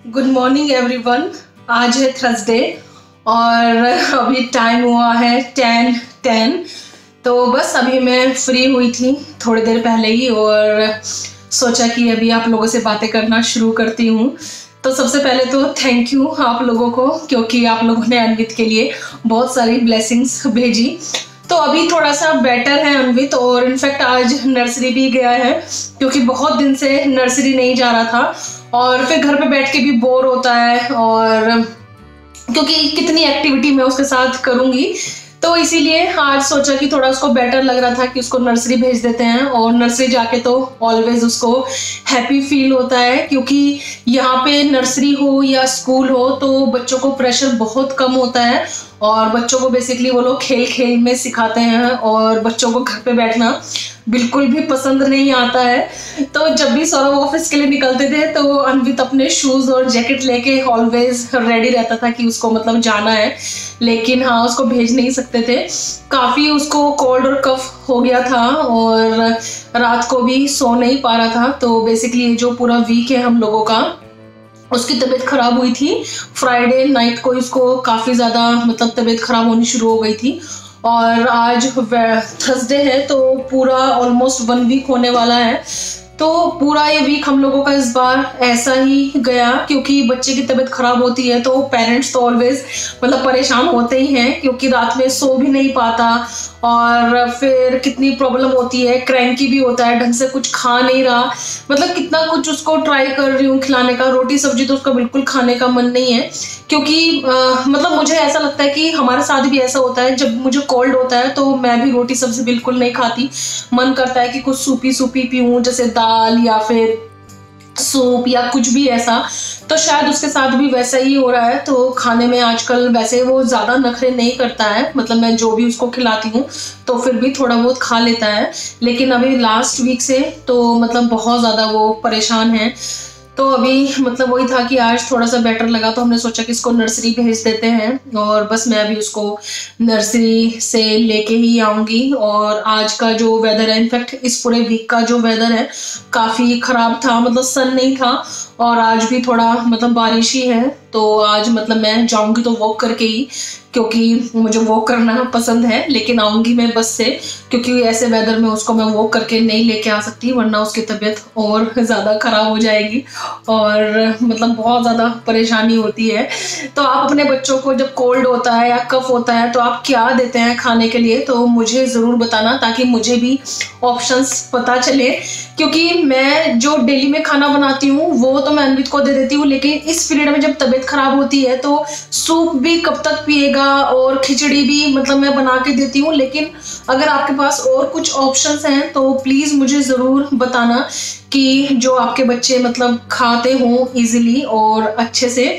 Good morning everyone. आज है Thursday और अभी टाइम हुआ है 10:10। तो बस अभी मैं फ्री हुई थी थोड़ी देर पहले ही और सोचा कि अभी आप लोगों से बातें करना शुरू करती हूँ। तो सबसे पहले तो थैंक यू आप लोगों को, क्योंकि आप लोगों ने अनवित के लिए बहुत सारी ब्लेसिंग्स भेजी। तो अभी थोड़ा सा बेटर है अनवित, और इनफैक्ट आज नर्सरी भी गया है क्योंकि बहुत दिन से नर्सरी नहीं जा रहा था और फिर घर पे बैठ के भी बोर होता है, और क्योंकि कितनी एक्टिविटी मैं उसके साथ करूंगी, तो इसीलिए आज सोचा कि थोड़ा उसको बेटर लग रहा था कि उसको नर्सरी भेज देते हैं। और नर्सरी जाके तो ऑलवेज उसको हैप्पी फील होता है, क्योंकि यहाँ पे नर्सरी हो या स्कूल हो तो बच्चों को प्रेशर बहुत कम होता है और बच्चों को बेसिकली वो लोग खेल खेल में सिखाते हैं और बच्चों को घर पे बैठना बिल्कुल भी पसंद नहीं आता है। तो जब भी सौरभ ऑफिस के लिए निकलते थे तो अनवित अपने शूज और जैकेट लेके ऑलवेज रेडी रहता था कि उसको मतलब जाना है, लेकिन हाँ उसको भेज नहीं सकते थे। काफी उसको कोल्ड और कफ हो गया था और रात को भी सो नहीं पा रहा था। तो बेसिकली जो पूरा वीक है हम लोगों का, उसकी तबीयत खराब हुई थी। फ्राइडे नाइट को इसको काफ़ी ज़्यादा मतलब तबीयत खराब होनी शुरू हो गई थी और आज थर्सडे है तो पूरा ऑलमोस्ट 1 वीक होने वाला है। तो पूरा ये वीक हम लोगों का इस बार ऐसा ही गया, क्योंकि बच्चे की तबीयत खराब होती है तो पेरेंट्स तो ऑलवेज मतलब परेशान होते ही हैं, क्योंकि रात में सो भी नहीं पाता और फिर कितनी प्रॉब्लम होती है, क्रैंकी भी होता है, ढंग से कुछ खा नहीं रहा। मतलब कितना कुछ उसको ट्राई कर रही हूँ खिलाने का, रोटी सब्जी तो उसका बिल्कुल खाने का मन नहीं है, क्योंकि मतलब मुझे ऐसा लगता है कि हमारे साथ भी ऐसा होता है। जब मुझे कोल्ड होता है तो मैं भी रोटी सब्जी बिल्कुल नहीं खाती, मन करता है कि कुछ सूपी सूपी पीऊँ, जैसे दाल या फिर सूप या कुछ भी ऐसा। तो शायद उसके साथ भी वैसा ही हो रहा है। तो खाने में आजकल वैसे वो ज़्यादा नखरे नहीं करता है, मतलब मैं जो भी उसको खिलाती हूँ तो फिर भी थोड़ा बहुत खा लेता है, लेकिन अभी लास्ट वीक से तो मतलब बहुत ज़्यादा वो परेशान है। तो अभी मतलब वही था कि आज थोड़ा सा बेटर लगा तो हमने सोचा कि इसको नर्सरी भेज देते हैं और बस मैं अभी उसको नर्सरी से लेके ही आऊँगी। और आज का जो वेदर है, इनफैक्ट इस पूरे वीक का जो वेदर है काफ़ी ख़राब था, मतलब सन नहीं था और आज भी थोड़ा मतलब बारिश ही है। तो आज मतलब मैं जाऊँगी तो वॉक करके ही, क्योंकि मुझे वॉक करना पसंद है, लेकिन आऊँगी मैं बस से, क्योंकि ऐसे वेदर में उसको मैं वॉक करके नहीं लेके आ सकती वरना उसकी तबीयत और ज़्यादा ख़राब हो जाएगी और मतलब बहुत ज़्यादा परेशानी होती है। तो आप अपने बच्चों को जब कोल्ड होता है या कफ होता है तो आप क्या देते हैं खाने के लिए, तो मुझे ज़रूर बताना ताकि मुझे भी ऑप्शंस पता चले, क्योंकि मैं जो डेली में खाना बनाती हूँ वो तो मैं अनवित को दे देती हूँ, लेकिन इस पीरियड में जब तबीयत खराब होती है तो सूप भी कब तक पिएगा और खिचड़ी भी मतलब मैं बना के देती हूँ। लेकिन अगर आपके पास और कुछ ऑप्शंस हैं तो प्लीज़ मुझे ज़रूर बताना कि जो आपके बच्चे मतलब खाते हों इजीली और अच्छे से।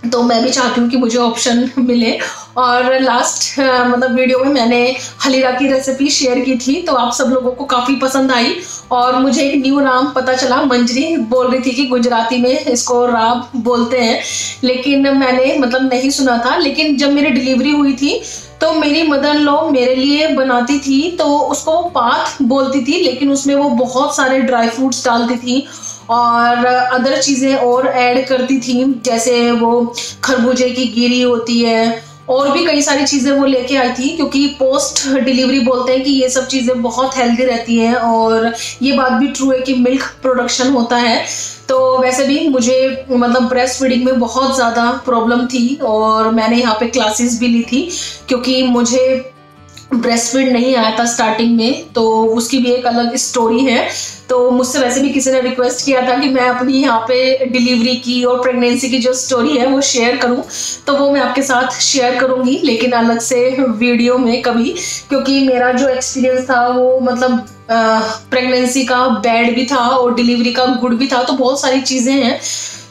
तो मैं भी चाहती हूँ कि मुझे ऑप्शन मिले। और लास्ट मतलब वीडियो में मैंने हलीरा की रेसिपी शेयर की थी तो आप सब लोगों को काफ़ी पसंद आई और मुझे एक न्यू नाम पता चला। मंजरी बोल रही थी कि गुजराती में इसको राब बोलते हैं, लेकिन मैंने मतलब नहीं सुना था। लेकिन जब मेरी डिलीवरी हुई थी तो मेरी मदर इन लॉ मेरे लिए बनाती थी तो उसको वो पाथ बोलती थी, लेकिन उसमें वो बहुत सारे ड्राई फ्रूट्स डालती थी और अदर चीज़ें और ऐड करती थी, जैसे वो खरबूजे की गिरी होती है और भी कई सारी चीज़ें वो लेके आई थी, क्योंकि पोस्ट डिलीवरी बोलते हैं कि ये सब चीज़ें बहुत हेल्दी रहती हैं और ये बात भी ट्रू है कि मिल्क प्रोडक्शन होता है। तो वैसे भी मुझे मतलब ब्रेस्ट फीडिंग में बहुत ज़्यादा प्रॉब्लम थी और मैंने यहाँ पे क्लासेस भी ली थी, क्योंकि मुझे ब्रेस्ट फीड नहीं आया था स्टार्टिंग में, तो उसकी भी एक अलग स्टोरी है। तो मुझसे वैसे भी किसी ने रिक्वेस्ट किया था कि मैं अपनी यहाँ पे डिलीवरी की और प्रेगनेंसी की जो स्टोरी है वो शेयर करूँ, तो वो मैं आपके साथ शेयर करूँगी, लेकिन अलग से वीडियो में कभी, क्योंकि मेरा जो एक्सपीरियंस था वो मतलब प्रेगनेंसी का बैड भी था और डिलीवरी का गुड भी था, तो बहुत सारी चीज़ें हैं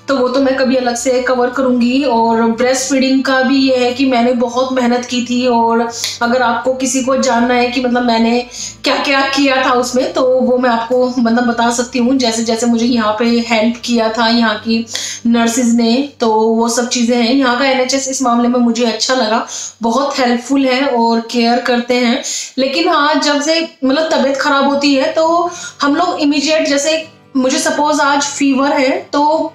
तो वो तो मैं कभी अलग से कवर करूंगी। और ब्रेस्ट फीडिंग का भी ये है कि मैंने बहुत मेहनत की थी और अगर आपको किसी को जानना है कि मतलब मैंने क्या क्या किया था उसमें, तो वो मैं आपको मतलब बता सकती हूँ। जैसे जैसे मुझे यहाँ पे हेल्प किया था यहाँ की नर्सिस ने, तो वो सब चीज़ें हैं। यहाँ का NHS इस मामले में मुझे अच्छा लगा, बहुत हेल्पफुल है और केयर करते हैं। लेकिन हाँ, जब से मतलब तबीयत खराब होती है तो हम लोग इमीडिएट, जैसे मुझे सपोज आज फीवर है तो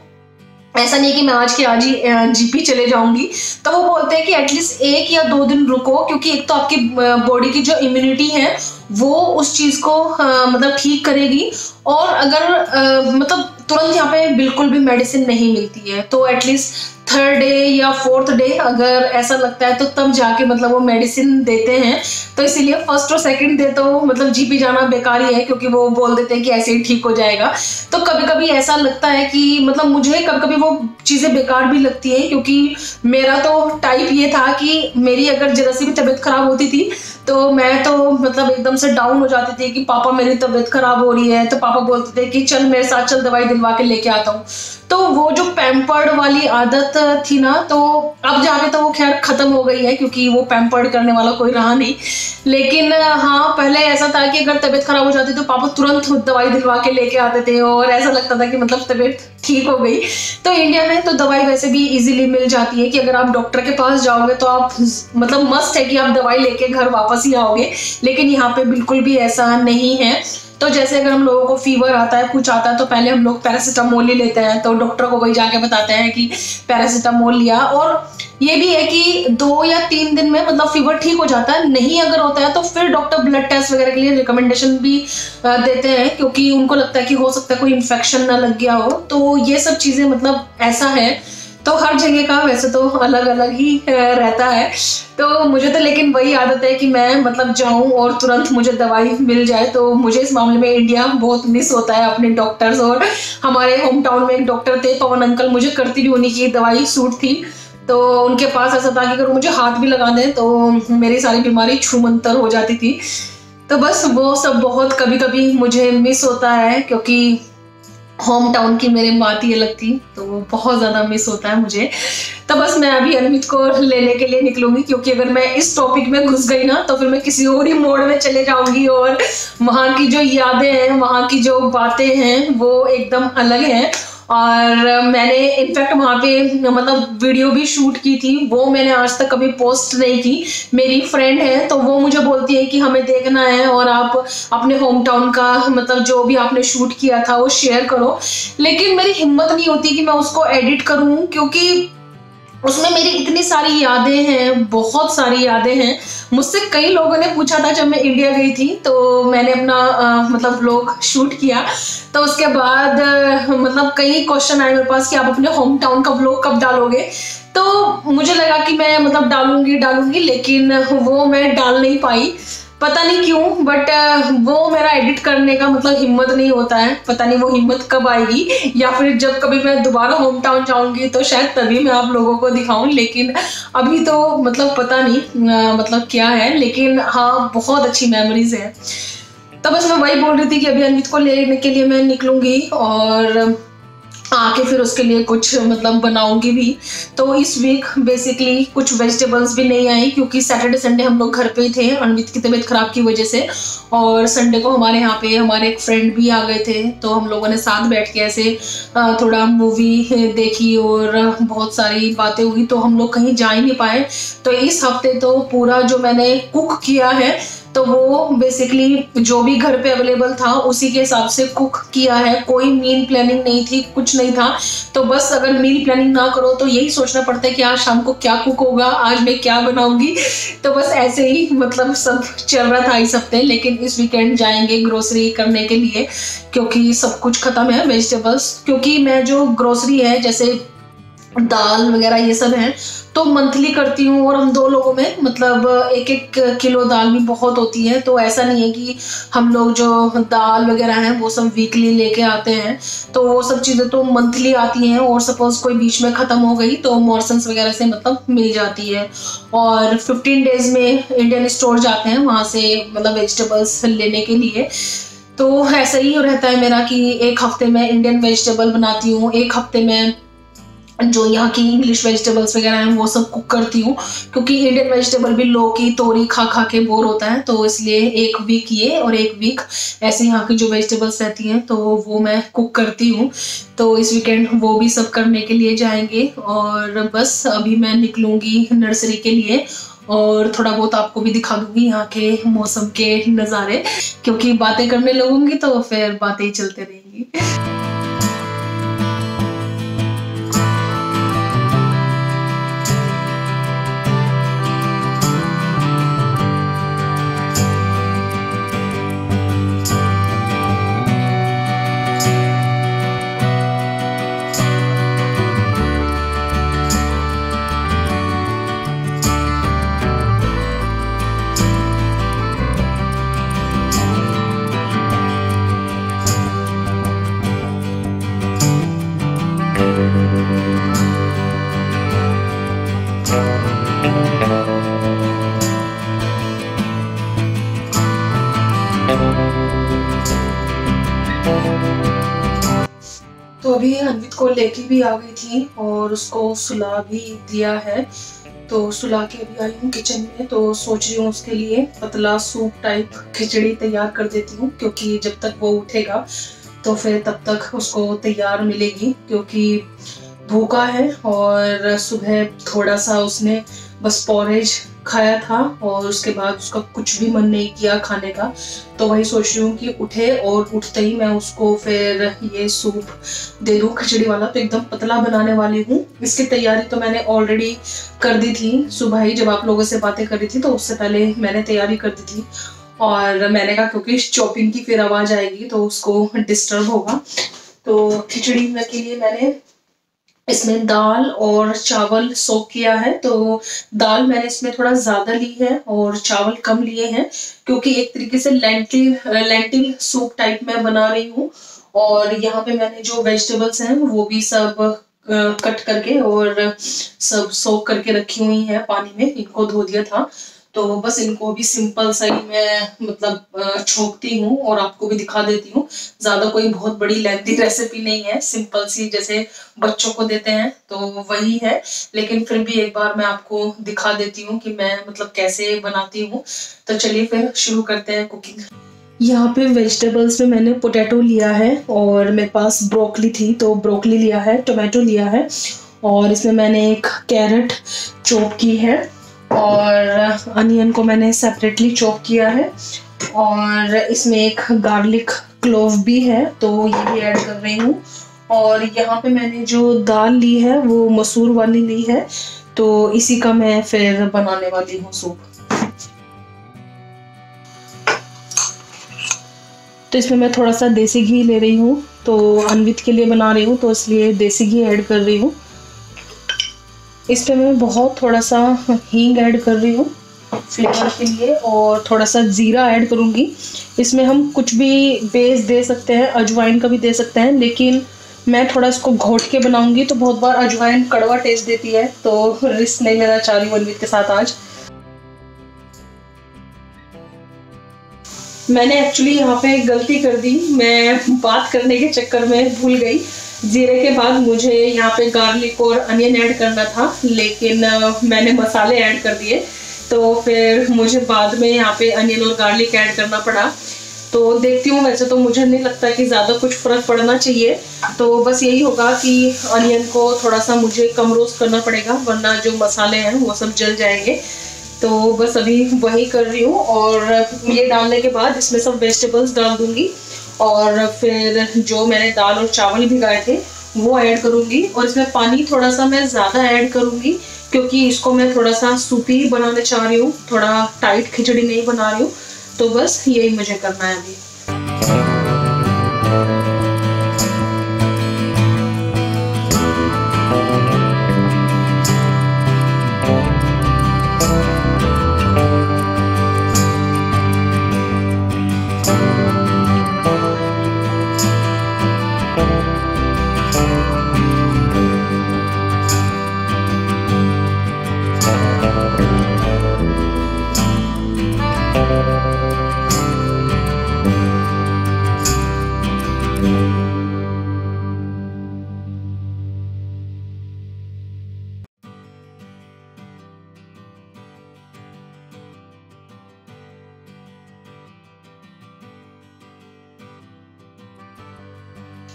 ऐसा नहीं कि मैं आज के आज ही जीपी चले जाऊंगी। तो वो बोलते हैं कि एटलीस्ट 1 या 2 दिन रुको, क्योंकि एक तो आपकी बॉडी की जो इम्यूनिटी है वो उस चीज को मतलब ठीक करेगी, और अगर मतलब तुरंत यहाँ पे बिल्कुल भी मेडिसिन नहीं मिलती है, तो एटलीस्ट 3rd डे या 4th डे अगर ऐसा लगता है तो तब जाके मतलब वो मेडिसिन देते हैं। तो इसीलिए 1st और 2nd डे तो मतलब जीपी जाना बेकार ही है, क्योंकि वो बोल देते हैं कि ऐसे ही ठीक हो जाएगा। तो कभी कभी ऐसा लगता है कि मतलब मुझे कभी कभी वो चीजें बेकार भी लगती है, क्योंकि मेरा तो टाइप ये था कि मेरी अगर जरा सी भी तबीयत खराब होती थी तो मैं तो मतलब एकदम से डाउन हो जाती थी कि पापा मेरी तबीयत खराब हो रही है, तो पापा बोलते थे कि चल मेरे साथ चल, दवाई दिलवा के लेके आता हूँ। तो वो जो पैम्पर्ड वाली आदत थी ना, तो अब जाके तो वो खैर खत्म हो गई है, क्योंकि वो पैम्पर्ड करने वाला कोई रहा नहीं। लेकिन हाँ, पहले ऐसा था कि अगर तबीयत खराब हो जाती तो पापा तुरंत दवाई दिलवा के लेके आते थे, और ऐसा लगता था कि मतलब तबीयत ठीक हो गई। तो इंडिया में तो दवाई वैसे भी इजीली मिल जाती है कि अगर आप डॉक्टर के पास जाओगे तो आप मतलब मस्ट है कि आप दवाई लेके घर वापस ही आओगे, लेकिन यहाँ पे बिल्कुल भी ऐसा नहीं है। तो जैसे अगर हम लोगों को फीवर आता है, कुछ आता है, तो पहले हम लोग पैरासीटामोल ही लेते हैं, तो डॉक्टर को वही जाके बताते हैं कि पैरासीटामोल लिया। और ये भी है कि 2 या 3 दिन में मतलब फीवर ठीक हो जाता है। नहीं अगर होता है तो फिर डॉक्टर ब्लड टेस्ट वगैरह के लिए रिकमेंडेशन भी देते हैं, क्योंकि उनको लगता है कि हो सकता है कोई इन्फेक्शन ना लग गया हो। तो ये सब चीजें मतलब ऐसा है। तो हर जगह का वैसे तो अलग अलग ही रहता है। तो मुझे तो लेकिन वही आदत है कि मैं मतलब जाऊं और तुरंत मुझे दवाई मिल जाए। तो मुझे इस मामले में इंडिया बहुत मिस होता है, अपने डॉक्टर्स। और हमारे होम टाउन में एक डॉक्टर थे, पवन अंकल, मुझे करती भी उन्हीं की दवाई सूट थी। तो उनके पास ऐसा था कि अगर मुझे हाथ भी लगा दें तो मेरी सारी बीमारी छूमंतर हो जाती थी। तो बस वो सब बहुत कभी कभी मुझे मिस होता है, क्योंकि होम टाउन की मेरी बात ही अलग थी, तो बहुत ज़्यादा मिस होता है मुझे। तो बस मैं अभी अनमित को लेने के लिए निकलूंगी, क्योंकि अगर मैं इस टॉपिक में घुस गई ना तो फिर मैं किसी और ही मोड में चले जाऊंगी, और वहाँ की जो यादें हैं, वहाँ की जो बातें हैं वो एकदम अलग हैं। और मैंने इनफैक्ट वहाँ पे मतलब वीडियो भी शूट की थी, वो मैंने आज तक कभी पोस्ट नहीं की। मेरी फ्रेंड है तो वो मुझे बोलती है कि हमें देखना है और आप अपने होम टाउन का मतलब जो भी आपने शूट किया था वो शेयर करो। लेकिन मेरी हिम्मत नहीं होती कि मैं उसको एडिट करूं, क्योंकि उसमें मेरी इतनी सारी यादें हैं, बहुत सारी यादें हैं। मुझसे कई लोगों ने पूछा था जब मैं इंडिया गई थी, तो मैंने अपना मतलब व्लॉग शूट किया, तो उसके बाद मतलब कई क्वेश्चन आए मेरे पास कि आप अपने होम टाउन का व्लॉग कब डालोगे। तो मुझे लगा कि मैं मतलब डालूंगी, लेकिन वो मैं डाल नहीं पाई, पता नहीं क्यों। बट वो मेरा एडिट करने का मतलब हिम्मत नहीं होता है, पता नहीं वो हिम्मत कब आएगी, या फिर जब कभी मैं दोबारा होम टाउन जाऊंगी तो शायद तभी मैं आप लोगों को दिखाऊं। लेकिन अभी तो मतलब पता नहीं मतलब क्या है, लेकिन हाँ बहुत अच्छी मेमोरीज है। तो बस मैं वही बोल रही थी कि अभी अनमित को लेने के लिए मैं निकलूंगी, और आके फिर उसके लिए कुछ मतलब बनाऊंगी भी। तो इस वीक बेसिकली कुछ वेजिटेबल्स भी नहीं आई, क्योंकि सैटरडे संडे हम लोग घर पे ही थे अनमित की तबीयत खराब की वजह से। और संडे को हमारे यहाँ पे हमारे एक फ्रेंड भी आ गए थे, तो हम लोगों ने साथ बैठ के ऐसे थोड़ा मूवी देखी और बहुत सारी बातें हुई, तो हम लोग कहीं जा ही नहीं पाए। तो इस हफ्ते तो पूरा जो मैंने कुक किया है तो वो बेसिकली जो भी घर पे अवेलेबल था उसी के हिसाब से कुक किया है। कोई मील प्लानिंग नहीं थी, कुछ नहीं था। तो बस अगर मील प्लानिंग ना करो तो यही सोचना पड़ता है कि आज शाम को क्या कुक होगा, आज मैं क्या बनाऊंगी। तो बस ऐसे ही मतलब सब चल रहा था इस हफ्ते। लेकिन इस वीकेंड जाएंगे ग्रोसरी करने के लिए, क्योंकि सब कुछ खत्म है वेजिटेबल्स। क्योंकि मैं जो ग्रोसरी है जैसे दाल वगैरह ये सब है तो मंथली करती हूँ, और हम 2 लोगों में मतलब 1-1 किलो दाल भी बहुत होती है। तो ऐसा नहीं है कि हम लोग जो दाल वगैरह है वो सब वीकली लेके आते हैं, तो वो सब चीज़ें तो मंथली आती हैं। और सपोज कोई बीच में ख़त्म हो गई तो मॉर्सन्स वगैरह से मतलब मिल जाती है। और 15 डेज में इंडियन स्टोर जाते हैं वहाँ से मतलब वेजिटेबल्स लेने के लिए। तो ऐसा ही रहता है मेरा कि एक हफ्ते में इंडियन वेजिटेबल बनाती हूँ, एक हफ्ते में जो यहाँ की इंग्लिश वेजिटेबल्स वगैरह हैं वो सब कुक करती हूँ, क्योंकि इंडियन वेजिटेबल भी लौकी तोरी खा खा के बोर होता है। तो इसलिए एक वीक ये और एक वीक ऐसे यहाँ की जो वेजिटेबल्स रहती हैं तो वो मैं कुक करती हूँ। तो इस वीकेंड वो भी सब करने के लिए जाएंगे। और बस अभी मैं निकलूंगी नर्सरी के लिए, और थोड़ा बहुत आपको भी दिखा दूंगी यहाँ के मौसम के नज़ारे, क्योंकि बातें करने लगूंगी तो फिर बातें ही चलते रहेंगी। तो अभी अनवित को लेके भी आ गई थी और उसको सुला भी दिया है। तो सुला के अभी आई हूँ किचन में, तो सोच रही हूँ उसके लिए पतला सूप टाइप खिचड़ी तैयार कर देती हूँ, क्योंकि जब तक वो उठेगा तो फिर तब तक उसको तैयार मिलेगी, क्योंकि भूखा है। और सुबह थोड़ा सा उसने बस पॉरेज खाया था और उसके बाद उसका कुछ भी मन नहीं किया खाने का। तो वही सोच रही हूँ कि उठे और उठते ही मैं उसको फिर ये सूप दे दूँ खिचड़ी वाला। तो एकदम पतला बनाने वाली हूँ। इसकी तैयारी तो मैंने ऑलरेडी कर दी थी सुबह ही, जब आप लोगों से बातें कर रही थी तो उससे पहले मैंने तैयारी कर दी थी। और मैंने कहा क्योंकि चॉपिंग की फिर आवाज आएगी तो उसको डिस्टर्ब होगा। तो खिचड़ी के लिए मैंने इसमें दाल और चावल सोक किया है। तो दाल मैंने इसमें थोड़ा ज्यादा ली है और चावल कम लिए हैं, क्योंकि एक तरीके से लेंटिल सूप टाइप में बना रही हूँ। और यहाँ पे मैंने जो वेजिटेबल्स हैं वो भी सब कट करके और सब सोक करके रखी हुई हैं पानी में, इनको धो दिया था। तो बस इनको भी सिंपल सा ही मैं मतलब छोंकती हूँ और आपको भी दिखा देती हूँ। ज्यादा कोई बहुत बड़ी लेंथी रेसिपी नहीं है, सिंपल सी जैसे बच्चों को देते हैं तो वही है। लेकिन फिर भी एक बार मैं आपको दिखा देती हूँ कि मैं मतलब कैसे बनाती हूँ। तो चलिए फिर शुरू करते हैं कुकिंग। यहाँ पे वेजिटेबल्स में मैंने पोटैटो लिया है और मेरे पास ब्रोकली थी तो ब्रोकली लिया है, टोमेटो लिया है और इसमें मैंने एक कैरेट चॉप की है और अनियन को मैंने सेपरेटली चॉप किया है और इसमें एक गार्लिक क्लोव भी है तो ये भी ऐड कर रही हूँ। और यहाँ पे मैंने जो दाल ली है वो मसूर वाली ली है, तो इसी का मैं फिर बनाने वाली हूँ सूप। तो इसमें मैं थोड़ा सा देसी घी ले रही हूँ, तो अनवित के लिए बना रही हूँ तो इसलिए देसी घी ऐड कर रही हूँ। इसमें मैं बहुत थोड़ा सा हींग ऐड कर रही हूँ फ्लेवर के लिए और थोड़ा सा जीरा ऐड करूँगी। इसमें हम कुछ भी बेस दे सकते हैं, अजवाइन का भी दे सकते हैं, लेकिन मैं थोड़ा इसको घोट के बनाऊंगी तो बहुत बार अजवाइन कड़वा टेस्ट देती है, तो रिस्क नहीं लेना चाह रही हूँ अनवित के साथ आज। मैंने एक्चुअली यहाँ पे गलती कर दी, मैं बात करने के चक्कर में भूल गई। जीरे के बाद मुझे यहाँ पे गार्लिक और अनियन ऐड करना था, लेकिन मैंने मसाले ऐड कर दिए तो फिर मुझे बाद में यहाँ पे अनियन और गार्लिक ऐड करना पड़ा। तो देखती हूँ, वैसे तो मुझे नहीं लगता कि ज़्यादा कुछ फ़र्क पड़ना चाहिए। तो बस यही होगा कि अनियन को थोड़ा सा मुझे कम रोस्ट करना पड़ेगा, वरना जो मसाले हैं वो सब जल जाएंगे। तो बस अभी वही कर रही हूँ और ये डालने के बाद इसमें सब वेजिटेबल्स डाल दूंगी और फिर जो मैंने दाल और चावल भिगाए थे वो ऐड करूंगी। और इसमें पानी थोड़ा सा मैं ज़्यादा ऐड करूंगी, क्योंकि इसको मैं थोड़ा सा सूपी बनाने चाह रही हूँ, थोड़ा टाइट खिचड़ी नहीं बना रही हूँ। तो बस यही मुझे करना है अभी।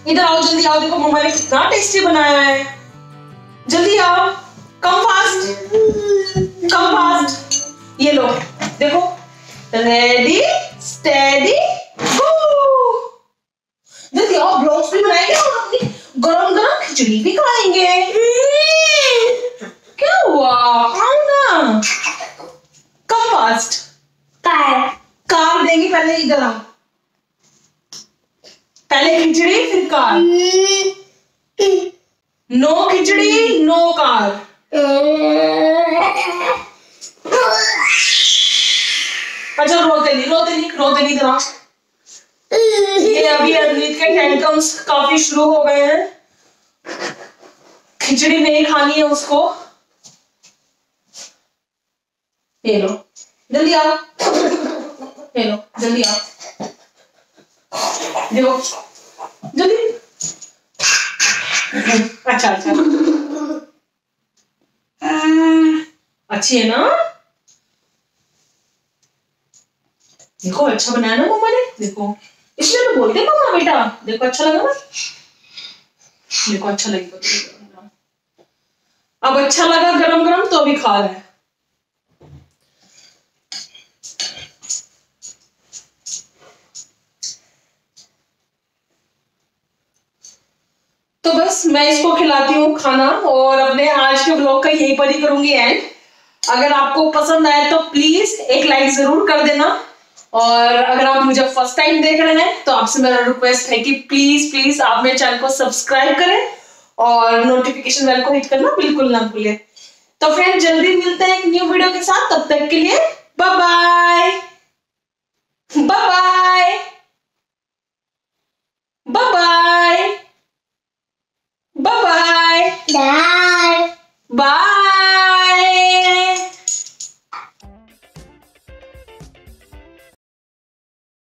इधर आओ, जल्दी आओ, देखो मम्मा ने कितना टेस्टी बनाया है। जल्दी आओ, कम फास्ट, कम फास्ट। ये लो, देखो, रेडी स्टेडी गो। जल्दी आओ, ब्लॉग्स भी बनाएंगे और अपनी गरम गरम खिचड़ी भी खाएंगे। क्या हुआ? आओ ना, कम फास्ट। कार देंगे, पहले इधर आओ, पहले खिचड़ी फिर कार। नो खिचड़ी नो कार। अच्छा रोते नहीं जरा। ये अभी अनवित के टेंट्रम्स काफी शुरू हो गए हैं, खिचड़ी नहीं खानी है उसको। ये लो, जल्दी आओ, ये लो, जल्दी आओ। देखो जल्दी। अच्छा अच्छा, अच्छी है ना? देखो अच्छा बनाया ना मम्मा ने, देखो इसलिए तो बोलते मम्मा बेटा। देखो अच्छा लगा ना? देखो अच्छा लगेगा। अब अच्छा लगा गरम गरम तो अभी खा रहा है। तो बस मैं इसको खिलाती हूँ खाना और अपने आज के ब्लॉग का यहीं पर ही करूंगी एंड। अगर आपको पसंद आए तो प्लीज एक लाइक जरूर कर देना, और अगर आप मुझे फर्स्ट टाइम देख रहे हैं तो आपसे मेरा रिक्वेस्ट है कि प्लीज प्लीज आप मेरे चैनल को सब्सक्राइब करें और नोटिफिकेशन बेल को हिट करना बिल्कुल ना भूलें। तो फ्रेंड जल्दी मिलते हैं एक न्यू वीडियो के साथ, तब तक के लिए बाय बाय। Bye bye.